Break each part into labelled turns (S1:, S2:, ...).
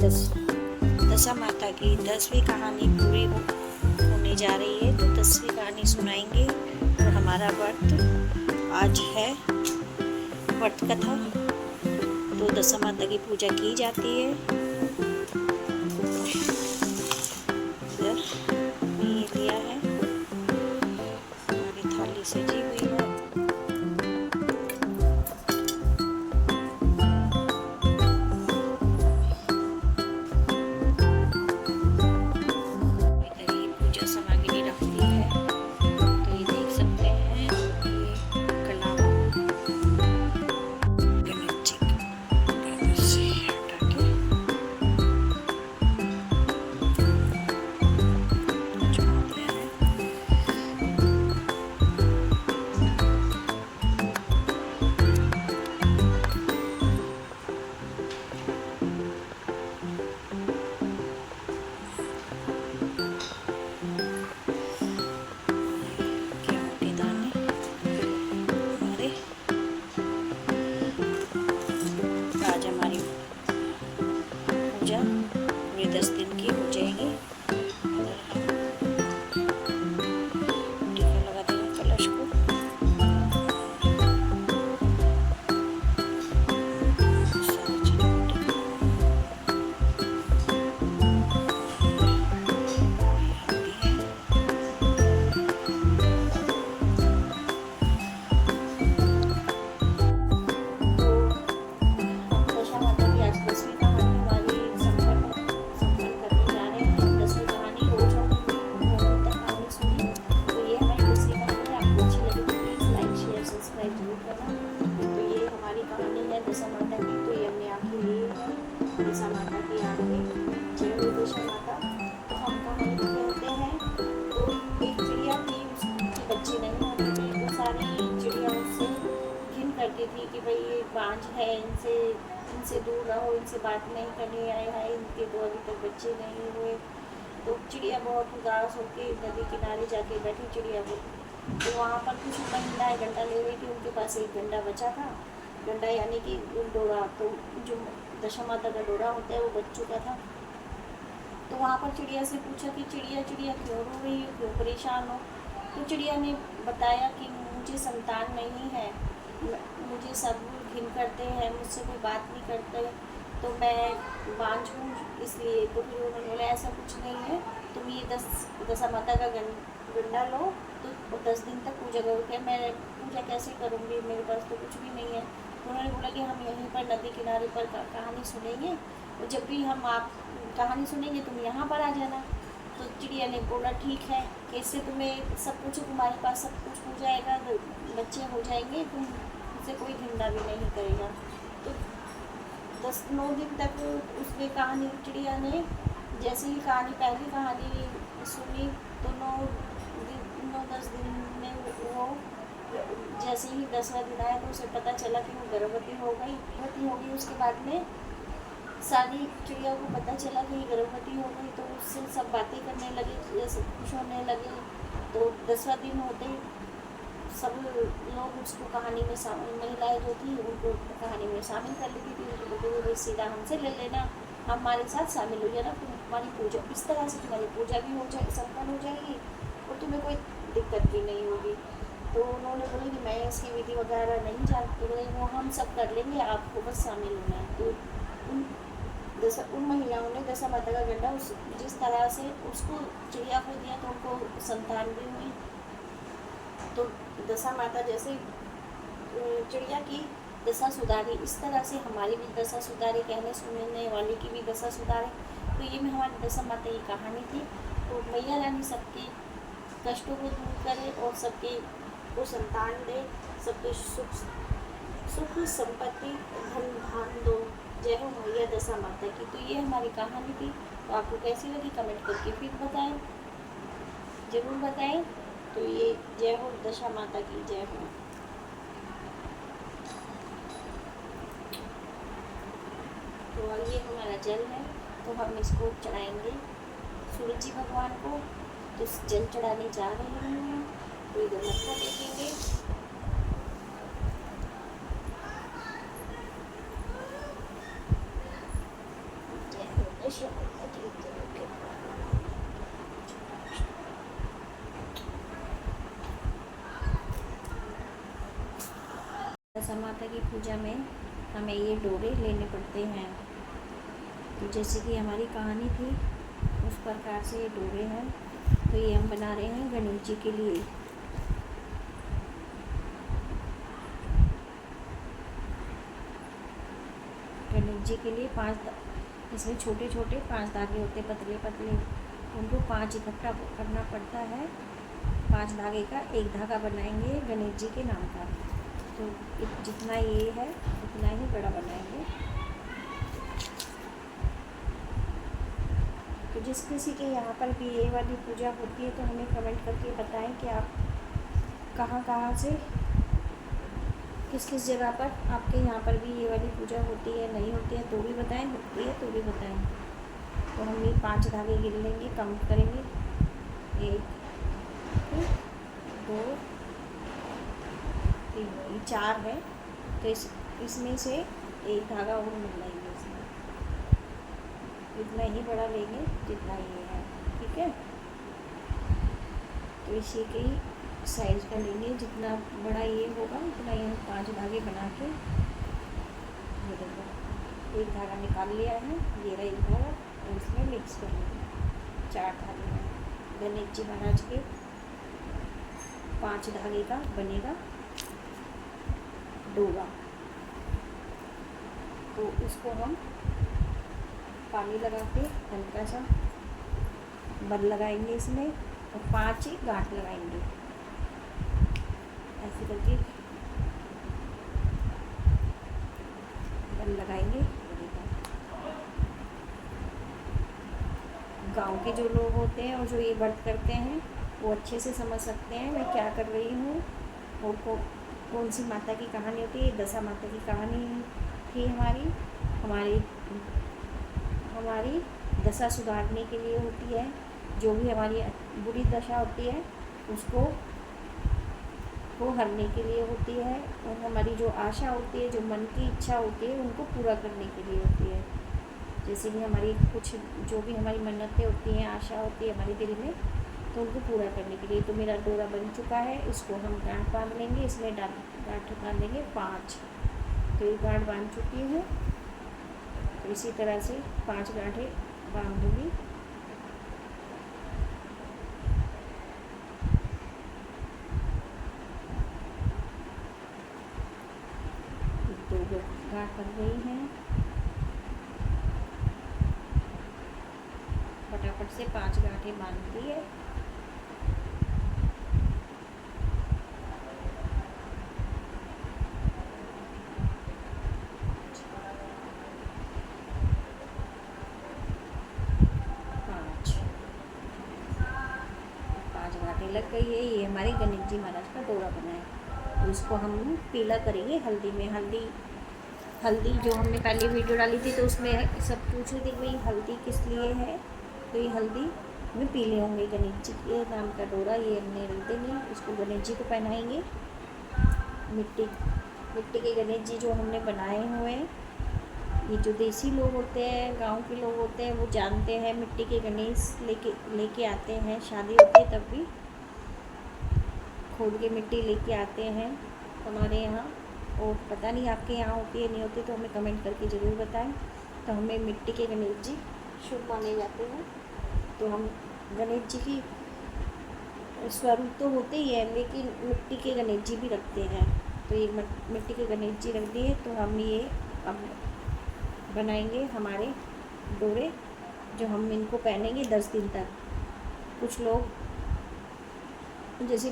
S1: दशा माता की 10वीं कहानी पूरी होने जा रही है, तो 10वीं कहानी सुनाएंगे। और हमारा व्रत आज है व्रत कथा, तो दशा माता की पूजा की जाती है। इधर ये लिया है, हमारी थाली सजी हुई है। पूजा पूरे 10 दिन की हो जाएगी। टीका लगा देंगे कलश को। दशा माता की तो ये हमने आखिर ली है। दशा माता की आरती, जय हो दशा माता। तो हम कहानी कहते हैं, तो एक चिड़िया थी, उसके बच्चे नहीं होते थे, तो सारी चिड़िया उससे घिन करती थी कि भाई ये बांझ है, इनसे दूर रहो, इनसे बात नहीं करनी, आए हाय इनके तो अभी तक बच्चे नहीं हुए। तो चिड़िया बहुत उदास होकर नदी किनारे जाके बैठी चिड़िया को। तो वहाँ पर कुछ महिलाएं गंडा ले रही थी, उनके पास एक गंडा बचा था। गंडा यानी कि डोरा, तो जो दशा माता का डोरा होता है वो बच चुका था। तो वहाँ पर चिड़िया से पूछा कि चिड़िया चिड़िया क्यों रो रही हो, क्यों परेशान हो। तो चिड़िया ने बताया कि मुझे संतान नहीं है, मुझे सब घिन करते हैं, मुझसे कोई बात नहीं करते, तो मैं बांझ हूँ इसलिए। तो फिर उन्होंने बोला ऐसा कुछ नहीं है, तुम ये दशा माता का गंडा लो, तो 10 दिन तक पूजा करो। मैं पूजा कैसे करूँगी, मेरे पास तो कुछ भी नहीं है। तो उन्होंने बोला कि हम यहीं पर नदी किनारे पर कहानी सुनेंगे, और जब भी हम आप कहानी सुनेंगे तुम यहाँ पर आ जाना। तो चिड़िया ने बोला ठीक है, कि इससे तुम्हें सब कुछ, तुम्हारे पास सब कुछ हो जाएगा, बच्चे हो जाएंगे, तुमसे कोई घिंडा भी नहीं करेगा। तो 9 दिन तक उसने कहानी, चिड़िया ने जैसे ही कहानी, पहली कहानी सुनी, तो 9-10 दिन में वो जैसे ही 10वां दिन आया तो उसे पता चला कि वो गर्भवती हो गई। उसके बाद में सारी चिड़िया को पता चला कि गर्भवती हो गई, तो उससे सब बातें करने लगे, जैसे खुश होने लगे। तो 10वां दिन होते सब लोग उसको कहानी में महिलाएं जो थी उनको कहानी में शामिल कर लेती थी। उनको बोलते थे सीधा हमसे ले लेना, हमारे साथ शामिल हो जाना, तुम्हारी पूजा इस तरह से तुम्हारी पूजा भी हो जाए, संपन्न हो जाएगी और तुम्हें कोई दिक्कत भी नहीं होगी। तो उन्होंने बोला कि मैं इसकी विधि वगैरह नहीं जानती, तो वो हम सब कर लेंगे, आपको बस शामिल होना है। तो उन महिलाओं ने दशा माता का गंडा जिस तरह से उसको चिड़िया को दिया, तो उनको संतान भी हुई। तो दशा माता जैसे चिड़िया की दशा सुधारी, इस तरह से हमारी भी दशा सुधारे, कहने सुनने वाले की भी दशा सुधारे। तो ये में हमारी दशा माता की कहानी थी। तो मैया रानी सबके कष्टों को दूर करे और सबके को संतान दे, सबके सुख संपत्ति धन धान दो। जय हो मैया दशा माता की। तो ये हमारी कहानी थी। तो आपको कैसी लगी कमेंट करके फिर बताएं, जरूर बताएं। तो ये जय हो दशा माता की जय हो। तो ये हमारा जल है, तो हम इसको चढ़ाएंगे सूरज जी भगवान को। तो जल चढ़ाने जा रहे हैं, तो इधर मत्था टेकेंगे। जय हो दशा माता की दशा माता की पूजा में हमें ये डोरे लेने पड़ते हैं। तो जैसे कि हमारी कहानी थी उस प्रकार से ये डोरे हैं। तो ये हम बना रहे हैं गणेश जी के लिए। गणेश जी के लिए 5 इसमें छोटे छोटे 5 धागे होते हैं, पतले पतले, उनको 5 इकट्ठा करना पड़ता है। 5 धागे का एक धागा बनाएंगे गणेश जी के नाम का। तो जितना ये है उतना ही बड़ा बनाएंगे। तो जिस किसी के यहाँ पर भी ये वाली पूजा होती है तो हमें कमेंट करके बताएं कि आप कहाँ से, किस जगह पर आपके यहाँ पर भी ये वाली पूजा होती है, नहीं होती है तो भी बताएं, होती है तो भी बताएं। तो हम ये 5 धागे गिन लेंगे, काउंट करेंगे। 1 2 3, ये 4 है। तो इसमें से एक धागा और मिल लेंगे इसमें, इतना ही बड़ा लेंगे जितना ये है, ठीक है। तो इसी के ही साइज का लेंगे, जितना बड़ा ये होगा उतना ही हम 5 धागे बना के, ये देखो एक धागा निकाल लिया है, ये रहा एक धागा, और इसमें मिक्स कर लेंगे। 4 धागे हैं। गणेश जी महाराज के 5 धागे का बनेगा डोरा। तो इसको हम पानी लगा के हल्का सा बल लगाएंगे इसमें, और 5 ही गांठ लगाएंगे ऐसे करके बल लगाएंगे। गांव के जो लोग होते हैं और जो ये व्रत करते हैं वो अच्छे से समझ सकते हैं मैं क्या कर रही हूँ, और कौन सी माता की कहानी होती है। दशा माता की कहानी थी हमारी दशा सुधारने के लिए होती है। जो भी हमारी बुरी दशा होती है उसको हरने के लिए होती है, और हमारी जो आशा होती है, जो मन की इच्छा होती है, उनको पूरा करने के लिए होती है। जैसे कि हमारी कुछ जो भी हमारी मन्नतें होती हैं, आशा होती है हमारे दिल में, तो उनको पूरा करने के लिए। तो मेरा डोरा बन चुका है, इसको हम गांठ बांध लेंगे, इसमें गांठ बांधेंगे 5। तो ये गांठ बांध चुकी हूँ। तो इसी तरह से 5 गांठें बांध दूँगी। दो गांठ बन गई हैं। फटाफट से 5 गांठें बांध दी है। लग गई है। ये हमारे गणेश जी महाराज का डोरा बना है। तो इसको हम पीला करेंगे हल्दी में। हल्दी जो हमने पहले वीडियो डाली थी तो उसमें सब पूछ रहे थे भाई हल्दी किस लिए है। तो ये हल्दी में पीले होंगे। गणेश जी के नाम का डोरा ये हमने रख देंगे। इसको गणेश जी को पहनाएंगे। मिट्टी के गणेश जी जो हमने बनाए हुए हैं, ये जो देसी लोग होते हैं, गांव के लोग होते हैं, वो जानते हैं मिट्टी के गणेश लेके आते हैं। शादी होती है तब भी खोद के मिट्टी लेके आते हैं हमारे यहाँ। और पता नहीं आपके यहाँ होती है नहीं होती, तो हमें कमेंट करके ज़रूर बताएं। तो हमें मिट्टी के गणेश जी शुभ माने जाते हैं। तो हम गणेश जी की स्वरूप तो होते ही है, लेकिन मिट्टी के गणेश जी भी रखते हैं। तो ये मिट्टी के गणेश जी रख दिए। तो हम ये अब बनाएंगे हमारे डोरे, जो हम इनको पहनेंगे 10 दिन तक। कुछ लोग जैसे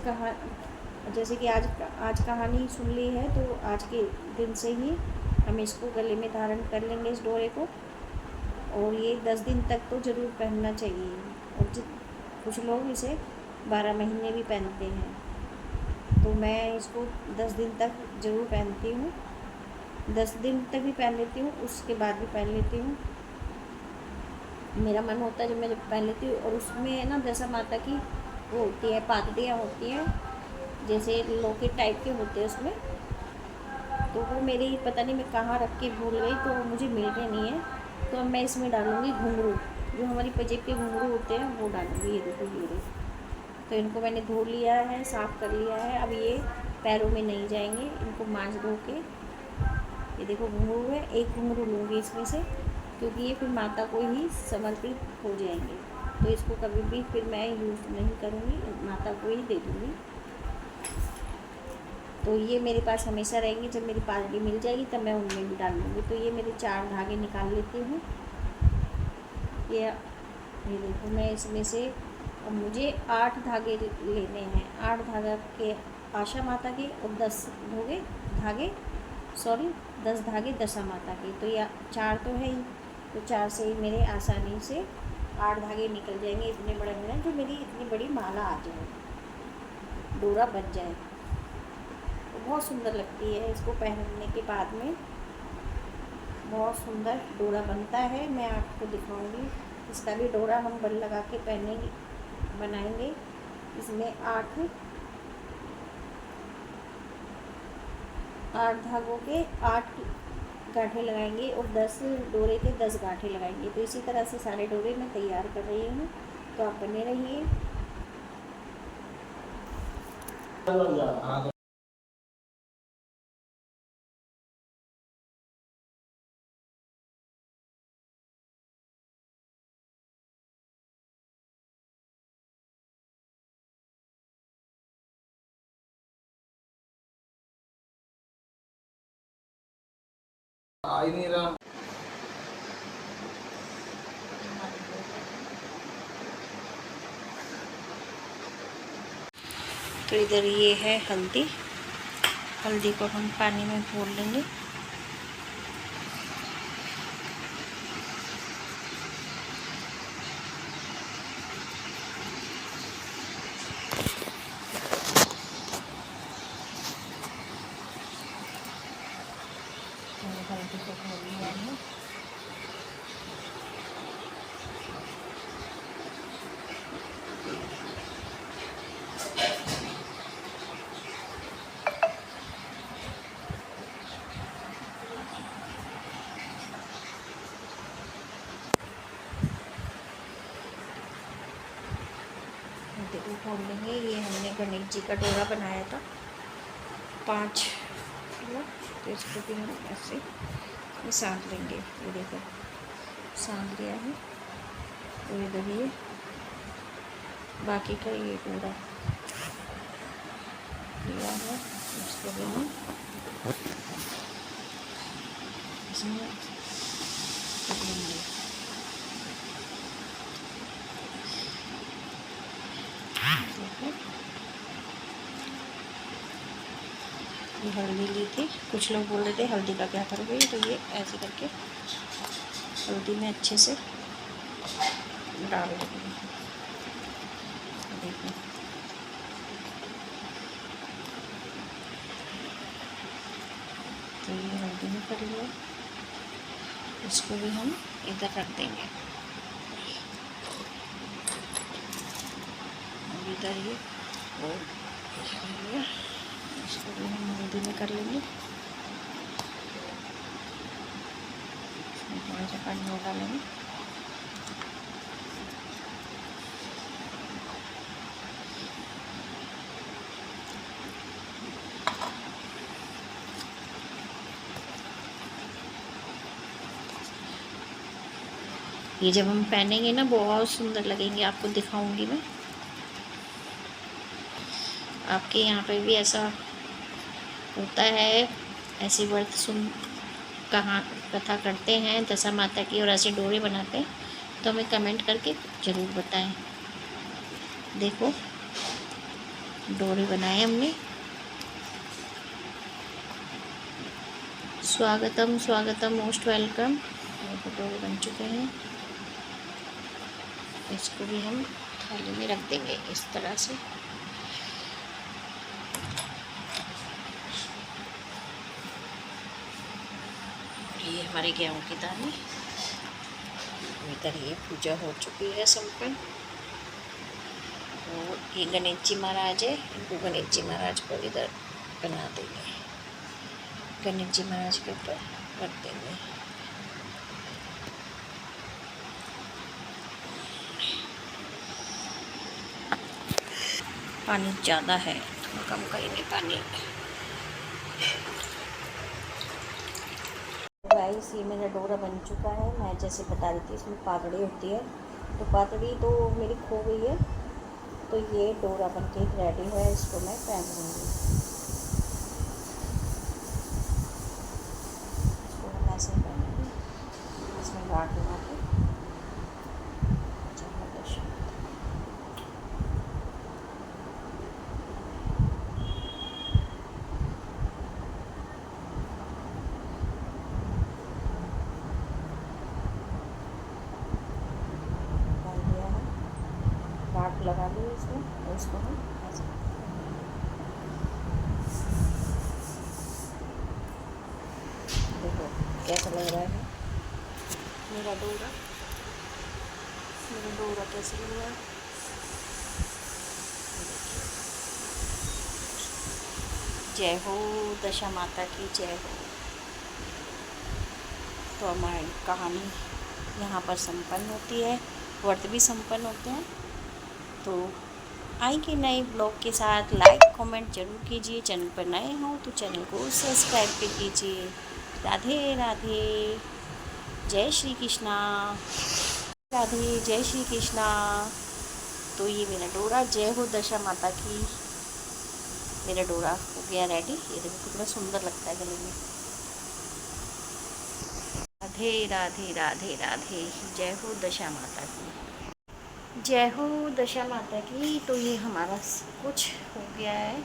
S1: कि आज कहानी सुन ली है, तो आज के दिन से ही हम इसको गले में धारण कर लेंगे इस डोरे को। और ये 10 दिन तक तो ज़रूर पहनना चाहिए। और कुछ लोग इसे 12 महीने भी पहनते हैं। तो मैं इसको 10 दिन तक ज़रूर पहनती हूँ। 10 दिन तक भी पहन लेती हूँ, उसके बाद भी पहन लेती हूँ। मेरा मन होता है जब पहन लेती हूँ। और उसमें ना दशा माता की वो होती है, पातड़ियाँ होती हैं, जैसे लॉकेट टाइप के होते हैं उसमें। तो वो मेरी पता नहीं मैं कहाँ रख के भूल गई, तो वो मुझे मिल रहे नहीं है। तो तो अब मैं इसमें डालूँगी घुंघरू, जो हमारी पजेब के घुंघरू होते हैं वो डालूँगी। ये देखो ये। तो इनको मैंने धो लिया है, साफ़ कर लिया है। अब ये पैरों में नहीं जाएंगे, इनको मांज धो के। ये देखो घुंघरू है, एक घुंघरू लूँगी इसमें से, क्योंकि ये फिर माता को ही समर्पित हो जाएंगे। तो इसको कभी भी फिर मैं यूज़ नहीं करूँगी, माता को ही दे दूँगी। तो ये मेरे पास हमेशा रहेंगे, जब मेरी पालकी मिल जाएगी तब मैं उनमें भी डाल लूँगी। तो ये मेरे 4 धागे निकाल लेती हूँ। ये देखो मैं इसमें से, अब मुझे 8 धागे लेने हैं। 8 धागा के आशा माता के और 10 धागे दशा माता के। तो ये 4 तो है ही, तो 4 से ही मेरे आसानी से 8 धागे निकल जाएंगे, इतने बड़े बड़े, जो मेरी इतनी बड़ी माला आ जाए, डोरा बच जाए। तो बहुत सुंदर लगती है, इसको पहनने के बाद में बहुत सुंदर डोरा बनता है। मैं आपको दिखाऊंगी, इसका भी डोरा हम बल लगा के बनाएंगे। इसमें 8 धागों के 8 गांठें लगाएंगे और 10 डोरे के 10 गांठें लगाएंगे। तो इसी तरह से सारे डोरे मैं तैयार कर रही हूँ, तो आप बने रहिए।
S2: आई नहीं रहा।
S1: तो इधर ये है हल्दी। हल्दी को हम पानी में घोल लेंगे। हल्दी को घोल लिया है। खोल लेंगे। ये हमने गणेश जी का डोरा बनाया था 5 किलो, तो इसको भी हम ऐसे साँध लेंगे। ये देखो साँध लिया है। तो इधर ये बाकी का ये डोरा लिया है, इसको भी हम इसमें कर लेंगे। ये हल्दी ली थी, कुछ लोग बोल रहे थे हल्दी का क्या करोगे, तो ये ऐसे करके हल्दी में अच्छे से डाल देंगे। देखो तो ये हल्दी में कर लिया, इसको भी हम इधर रख देंगे। इधर ये और इसको भी हम हल्दी में कर लेंगे। इसमें थोड़ा सा पानी और डालेंगे। ये जब हम पहनेंगे ना बहुत सुंदर लगेंगे, आपको दिखाऊंगी मैं। आपके यहाँ पे भी ऐसा होता है, ऐसी व्रत कथा करते हैं दशा माता की और ऐसे डोरे बनाते हैं, तो हमें कमेंट करके ज़रूर बताएं। देखो डोरे बनाए हमने। स्वागतम स्वागतम, मोस्ट वेलकम। डोरे बन चुके हैं, इसको भी हम थाली में रख देंगे इस तरह से। ये हमारे गेहूं की दालें। इधर ये पूजा हो चुकी है संपन्न। और ये गणेश जी महाराज है, इनको गणेश जी महाराज को इधर बना देंगे, गणेश जी महाराज के ऊपर रख देंगे। पानी ज़्यादा है, थोड़ा कम करेंगे पानी। गाइस ये मेरा डोरा बन चुका है। मैं जैसे बता रही थी इसमें पातड़ी होती है, तो पातड़ी तो मेरी खो गई है, तो ये डोरा बन के रेडी है। इसको मैं पहन लूँगी। इसको हम ऐसे पहनेंगे, इसमें गांठ लगा के। गांठ लगा ली इसमें, और इसको हम ऐसे देखो कैसा लग रहा है मेरा डोरा। मेरा डोरा कैसे लग रहा है, जय हो दशा माता की जय हो। तो हमारी कहानी यहाँ पर संपन्न होती है, व्रत भी संपन्न होते हैं। तो आएंगे नए ब्लॉग के साथ। लाइक कमेंट जरूर कीजिए। चैनल पर नए हों तो चैनल को सब्सक्राइब भी कीजिए। राधे राधे, जय श्री कृष्णा। राधे, जय श्री कृष्णा। तो ये मेरा डोरा, जय हो दशा माता की। मेरा डोरा हो गया रेडी। ये देखो कितना सुंदर लगता है गले में। राधे राधे राधे राधे, जय हो दशा माता की, जय हो दशा माता की। तो ये हमारा कुछ हो गया है,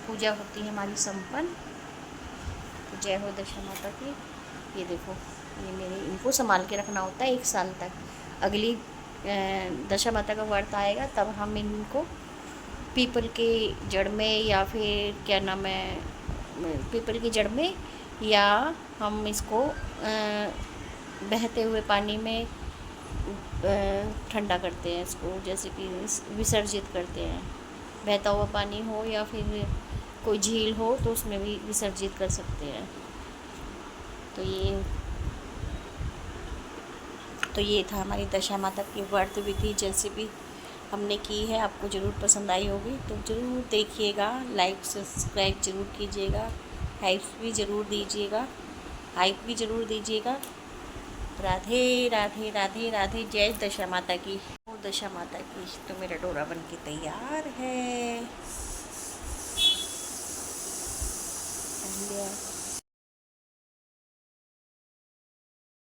S1: पूजा होती है हमारी संपन्न। तो जय हो दशा माता की। ये देखो, ये मेरे इनको संभाल के रखना होता है 1 साल तक। अगली दशा माता का व्रत आएगा तब हम इनको पीपल के जड़ में, या फिर क्या नाम है, पीपल की जड़ में, या हम इसको बहते हुए पानी में ठंडा करते हैं इसको, जैसे कि विसर्जित करते हैं। बहता हुआ पानी हो या फिर कोई झील हो तो उसमें भी विसर्जित कर सकते हैं। तो ये था हमारी दशा माता की व्रत विधि, जैसे भी हमने की है। आपको ज़रूर पसंद आई होगी तो ज़रूर देखिएगा। लाइक सब्सक्राइब ज़रूर कीजिएगा, हाइप भी ज़रूर दीजिएगा। राधे राधे राधे राधे, जय दशा माता की, दशा माता की। तो मेरा डोरा बन के तैयार है।